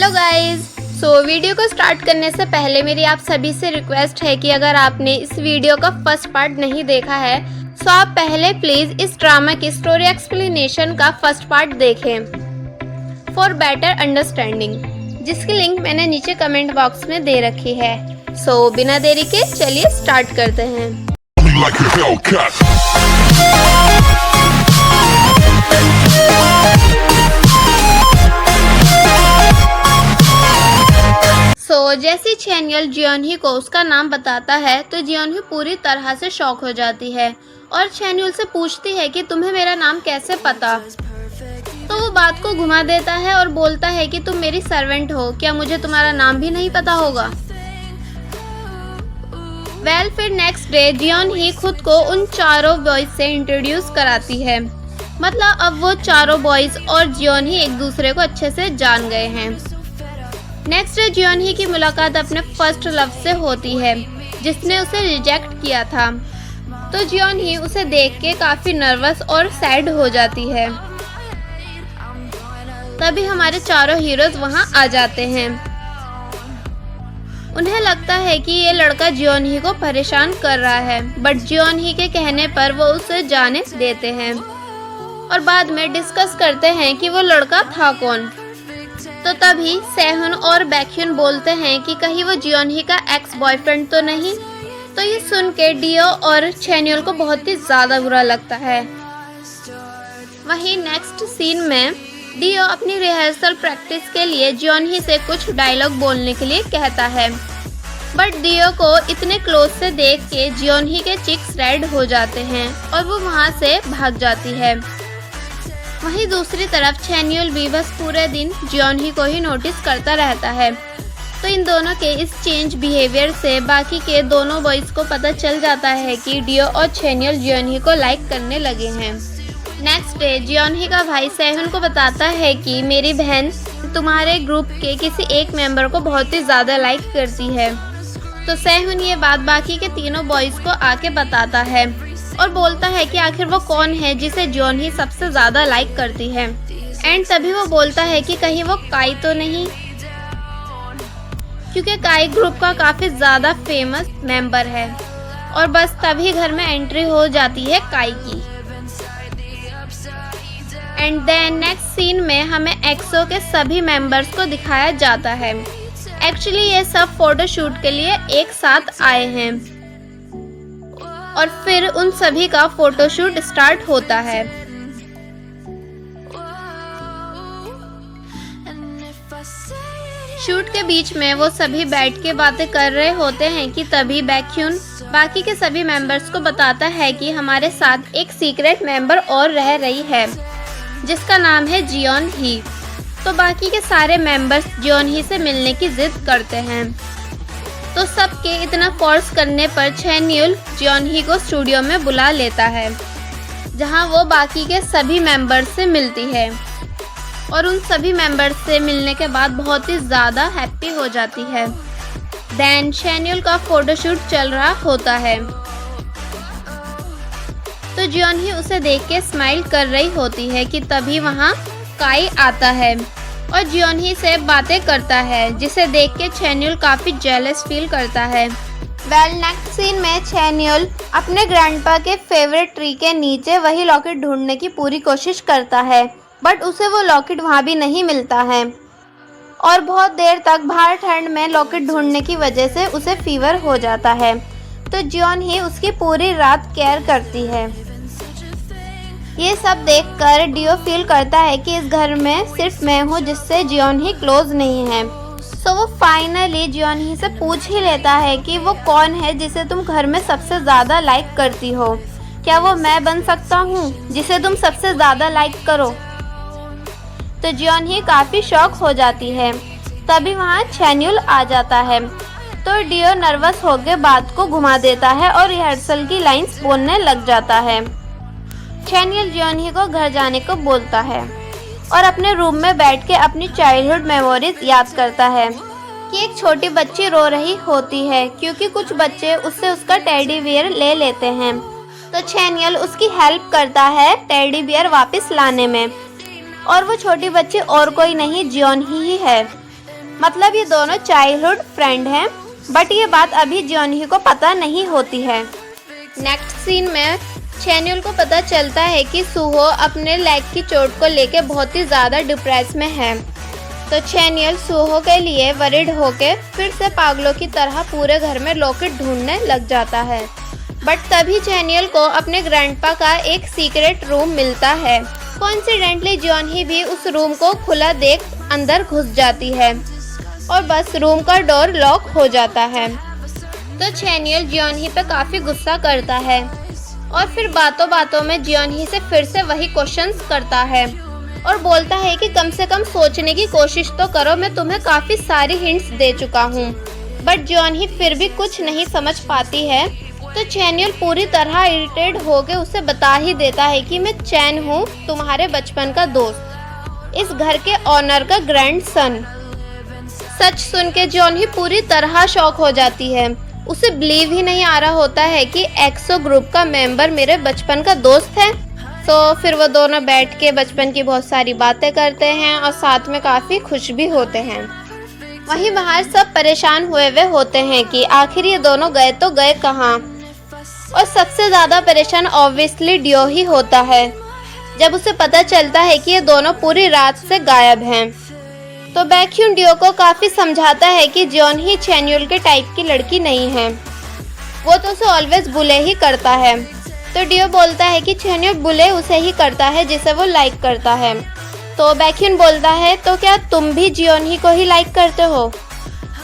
Hello guys. Video को start करने से पहले मेरी आप सभी से रिक्वेस्ट है कि अगर आपने इस वीडियो का फर्स्ट पार्ट नहीं देखा है तो आप पहले प्लीज इस ड्रामा की स्टोरी एक्सप्लेनेशन का फर्स्ट पार्ट देखें फॉर बेटर अंडरस्टैंडिंग, जिसकी लिंक मैंने नीचे कमेंट बॉक्स में दे रखी है। बिना देरी के चलिए स्टार्ट करते हैं। जैसे चैनियल जियोनही को उसका नाम बताता है तो जियोनही पूरी तरह से शॉक हो जाती है और चैनियल से पूछती है कि तुम्हें मेरा नाम कैसे पता। तो वो बात को घुमा देता है और बोलता है कि तुम मेरी सर्वेंट हो, क्या मुझे तुम्हारा नाम भी नहीं पता होगा। फिर नेक्स्ट डे जियोनही खुद को उन चारों बॉयज से इंट्रोड्यूस कराती है। मतलब अब वो चारों बॉयज और जियोनही एक दूसरे को अच्छे से जान गए हैं। नेक्स्ट डे जियोनही की मुलाकात अपने फर्स्ट लव से होती है जिसने उसे रिजेक्ट किया था। तो जियोनही उसे देख के काफी नर्वस और सैड हो जाती है। तभी हमारे चारों हीरोज वहां आ जाते हैं। उन्हें लगता है कि ये लड़का जियोनही को परेशान कर रहा है, बट जियोनही के कहने पर वो उसे जाने देते हैं और बाद में डिस्कस करते हैं कि वो लड़का था कौन। तो तभी सेहुन और बैक्यून बोलते हैं कि कहीं वो जियोनही का एक्स बॉयफ्रेंड तो नहीं। तो ये सुन के डियो और चैनियल को बहुत ही ज्यादा बुरा लगता है। वहीं नेक्स्ट सीन में डियो अपनी रिहर्सल प्रैक्टिस के लिए जियोनही से कुछ डायलॉग बोलने के लिए कहता है, बट डियो को इतने क्लोज से देख के जियोनही के चिक्स रेड हो जाते हैं और वो वहां से भाग जाती है। वहीं दूसरी तरफ चैनियल भी बस पूरे दिन जियोनही को ही नोटिस करता रहता है। तो इन दोनों के इस चेंज बिहेवियर से बाकी के दोनों बॉयज को पता चल जाता है कि डियो और चैनियल जियोनही को लाइक करने लगे हैं। नेक्स्ट डे जियोनही का भाई सेहुन को बताता है कि मेरी बहन तुम्हारे ग्रुप के किसी एक मेंबर को बहुत ही ज़्यादा लाइक करती है। तो सेहुन ये बात बाकी के तीनों बॉयज को आके बताता है और बोलता है कि आखिर वो कौन है जिसे जियोनही सबसे ज़्यादा लाइक करती है। एंड तभी वो बोलता है कि कहीं वो काई तो नहीं, क्योंकि काई ग्रुप का काफ़ी ज़्यादा फेमस मेंबर है। और बस तभी घर में एंट्री हो जाती है काई की। एंड देन नेक्स्ट सीन में हमें एक्सो के सभी मेंबर्स को दिखाया जाता है। एक्चुअली ये सब फोटो शूट के लिए एक साथ आए हैं और फिर उन सभी का फोटोशूट स्टार्ट होता है। शूट के बीच में वो सभी बैठ के बातें कर रहे होते हैं कि तभी बैक्यून बाकी के सभी मेंबर्स को बताता है कि हमारे साथ एक सीक्रेट मेंबर और रह रही है जिसका नाम है जियोनही। तो बाकी के सारे मेंबर्स जियोनही से मिलने की जिद करते हैं। तो सबके इतना फोर्स करने पर चैनियल जियोनही को स्टूडियो में बुला लेता है जहां वो बाकी के सभी मेंबर्स से मिलती है और उन सभी मेंबर्स से मिलने के बाद बहुत ही ज़्यादा हैप्पी हो जाती है। देन चैनियल का फोटोशूट चल रहा होता है तो जियोनही उसे देख के स्माइल कर रही होती है कि तभी वहाँ काई आता है और जियोनही से बातें करता है, जिसे देख के चैनियल काफ़ी जेलस फील करता है। नेक्स्ट सीन में चैनियल अपने ग्रैंडपा के फेवरेट ट्री के नीचे वही लॉकेट ढूंढने की पूरी कोशिश करता है, बट उसे वो लॉकेट वहाँ भी नहीं मिलता है और बहुत देर तक बाहर ठंड में लॉकेट ढूंढने की वजह से उसे फीवर हो जाता है। तो जियोनही उसकी पूरी रात केयर करती है। ये सब देखकर डियो फील करता है कि इस घर में सिर्फ मैं हूँ जिससे जियोनही क्लोज नहीं है। सो वो फाइनली जियोनही से पूछ ही लेता है कि वो कौन है जिसे तुम घर में सबसे ज़्यादा लाइक करती हो। क्या वो मैं बन सकता हूँ जिसे तुम सबसे ज़्यादा लाइक करो। तो जियोनही काफ़ी शॉक हो जाती है। तभी वहाँ चैनियल आ जाता है तो डियो नर्वस होकर बात को घुमा देता है और रिहर्सल की लाइंस बोलने लग जाता है। चैनियल जियोनही को घर जाने को बोलता है और अपने रूम में बैठ के अपनी चाइल्डहुड मेमोरीज याद करता है कि एक छोटी बच्ची रो रही होती है क्योंकि कुछ बच्चे उससे उसका टेडी बियर ले लेते हैं। तो चैनियल उसकी हेल्प करता है टेडी बियर वापस लाने में और वो छोटी बच्ची और कोई नहीं जियोनही ही है। मतलब ये दोनों चाइल्डहुड फ्रेंड हैं, बट ये बात अभी जियोनही को पता नहीं होती है। नेक्स्ट सीन में चैन्युल को पता चलता है कि सूहो अपने लेग की चोट को लेके बहुत ही ज़्यादा डिप्रेस में है। तो चैन्युल सूहो के लिए वरिड होके फिर से पागलों की तरह पूरे घर में लॉकेट ढूंढने लग जाता है। बट तभी चैन्युल को अपने ग्रैंडपा का एक सीक्रेट रूम मिलता है। कोइंसिडेंटली जियोनही भी उस रूम को खुला देख अंदर घुस जाती है और बस रूम का डोर लॉक हो जाता है। तो चैन्युल जियोनही पे काफ़ी गुस्सा करता है और फिर बातों बातों में जियोनही से फिर से वही क्वेश्चंस करता है और बोलता है कि कम से कम सोचने की कोशिश तो करो, मैं तुम्हें काफ़ी सारी हिंट्स दे चुका हूँ। बट जियोनही फिर भी कुछ नहीं समझ पाती है। तो चैन्युल पूरी तरह इरिटेट होकर उसे बता ही देता है कि मैं चैन हूँ, तुम्हारे बचपन का दोस्त, इस घर के ऑनर का ग्रैंडसन। सच सुन के जियोनही पूरी तरह शॉक हो जाती है। उसे बिलीव ही नहीं आ रहा होता है कि एक्सो ग्रुप का मेंबर मेरे बचपन का दोस्त है। तो फिर वो दोनों बैठ के बचपन की बहुत सारी बातें करते हैं और साथ में काफ़ी खुश भी होते हैं। वहीं बाहर सब परेशान हुए होते हैं कि आखिर ये दोनों गए तो गए कहाँ। और सबसे ज़्यादा परेशान ऑब्वियसली डियो ही होता है जब उसे पता चलता है कि ये दोनों पूरी रात से गायब हैं। तो बैक्यून डियो को काफ़ी समझाता है कि जियोनही चैन्युल के टाइप की लड़की नहीं है, वो तो उसे ऑलवेज बुले ही करता है। तो डियो बोलता है कि चैन्युल बुले उसे ही करता है जिसे वो लाइक करता है। तो बैक्यून बोलता है तो क्या तुम भी जियोनही को ही लाइक करते हो।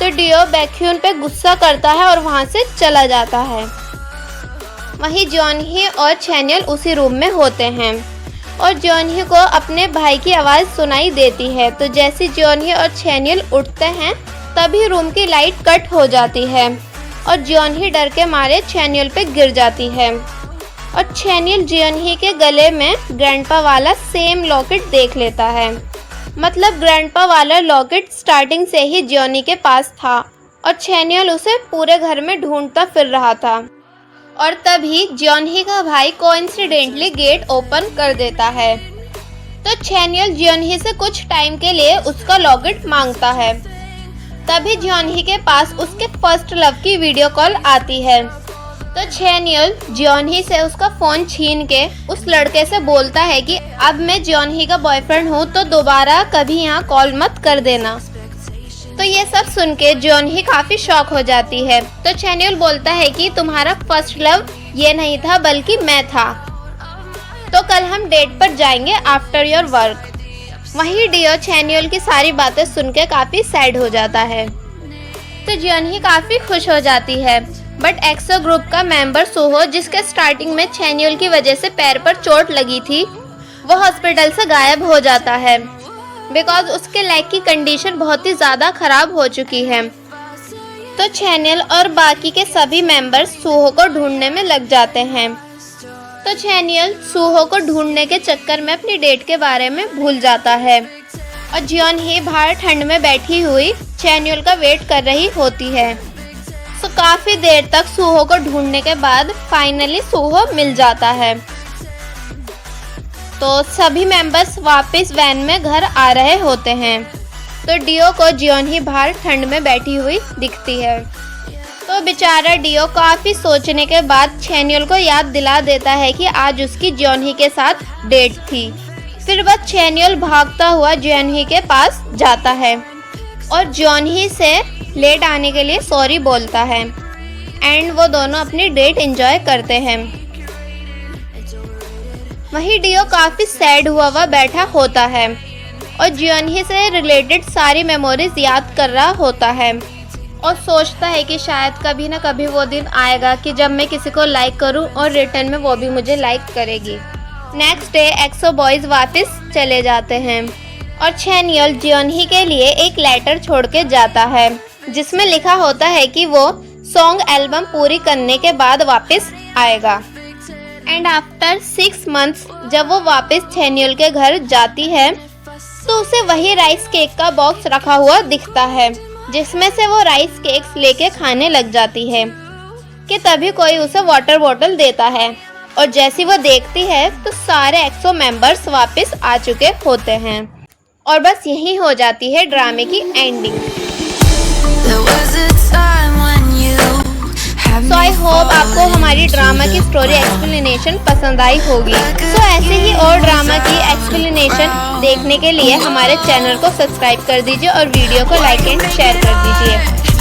तो डियो बैक्यून पे गुस्सा करता है और वहाँ से चला जाता है। वहीं जियोनही और चैन्युल उसी रूम में होते हैं और जियोनही को अपने भाई की आवाज़ सुनाई देती है। तो जैसे जियोनही और चैन्युल उठते हैं तभी रूम की लाइट कट हो जाती है और जियोनही डर के मारे चैन्युल पे गिर जाती है। और चैन्युल जियोनही के गले में ग्रैंडपा वाला सेम लॉकेट देख लेता है। मतलब ग्रैंडपा वाला लॉकेट स्टार्टिंग से ही जियोनही के पास था और चैन्युल उसे पूरे घर में ढूंढता फिर रहा था। और तभी जियोनही का भाई कोइंसिडेंटली गेट ओपन कर देता है। तो चैन्युल जियोनही से कुछ टाइम के लिए उसका लॉकेट मांगता है। तभी जियोनही के पास उसके फर्स्ट लव की वीडियो कॉल आती है। तो चैन्युल जियोनही से उसका फ़ोन छीन के उस लड़के से बोलता है कि अब मैं जियोनही का बॉयफ्रेंड हूँ, तो दोबारा कभी यहाँ कॉल मत कर देना। तो ये सब सुन के जियोनही काफ़ी शॉक हो जाती है। तो चैन्युल बोलता है कि तुम्हारा फर्स्ट लव ये नहीं था बल्कि मैं था, तो कल हम डेट पर जाएंगे आफ्टर योर वर्क। वहीं डियो चैन्युल की सारी बातें सुन के काफ़ी सैड हो जाता है। तो जियोनही काफ़ी खुश हो जाती है। बट एक्सो ग्रुप का मेंबर सूहो, जिसके स्टार्टिंग में चैन्युल की वजह से पैर पर चोट लगी थी, वो हॉस्पिटल से गायब हो जाता है बिकॉज उसके लेग की कंडीशन बहुत ही ज़्यादा ख़राब हो चुकी है। तो चैन्युल और बाकी के सभी मेंबर्स सूहो को ढूंढने में लग जाते हैं। तो चैन्युल सूहो को ढूंढने के चक्कर में अपनी डेट के बारे में भूल जाता है और जियोनही बाहर ठंड में बैठी हुई चैन्युल का वेट कर रही होती है। तो काफ़ी देर तक सूहो को ढूंढने के बाद फाइनली सूहो मिल जाता है। तो सभी मेंबर्स वापस वैन में घर आ रहे होते हैं। तो डियो को जियोनही बाहर ठंड में बैठी हुई दिखती है। तो बेचारा डियो काफ़ी सोचने के बाद चैन्युल को याद दिला देता है कि आज उसकी जियोनही के साथ डेट थी। फिर वह चैन्युल भागता हुआ जियोनही के पास जाता है और जियोनही से लेट आने के लिए सॉरी बोलता है एंड वो दोनों अपनी डेट एंजॉय करते हैं। वहीं डियो काफ़ी सैड हुआ बैठा होता है और जियोनही से रिलेटेड सारी मेमोरीज याद कर रहा होता है और सोचता है कि शायद कभी ना कभी वो दिन आएगा कि जब मैं किसी को लाइक करूं और रिटर्न में वो भी मुझे लाइक करेगी। नेक्स्ट डे एक्सो बॉयज़ वापस चले जाते हैं और चैन्युल जियोनही के लिए एक लेटर छोड़ के जाता है जिसमें लिखा होता है कि वो सॉन्ग एल्बम पूरी करने के बाद वापस आएगा। एंड आफ्टर 6 मंथ्स जब वो वापस चैन्युल के घर जाती है तो उसे वही राइस केक का बॉक्स रखा हुआ दिखता है जिसमें से वो राइस केक्स लेके खाने लग जाती है कि तभी कोई उसे वाटर बॉटल देता है और जैसी वो देखती है तो सारे एक्सो मेंबर्स वापस आ चुके होते हैं। और बस यही हो जाती है ड्रामे की एंडिंग। सो आई होप आपको हमारी ड्रामा की स्टोरी एक्सप्लेनेशन पसंद आई होगी। सो ऐसे ही और ड्रामा की एक्सप्लेनेशन देखने के लिए हमारे चैनल को सब्सक्राइब कर दीजिए और वीडियो को लाइक एंड शेयर कर दीजिए।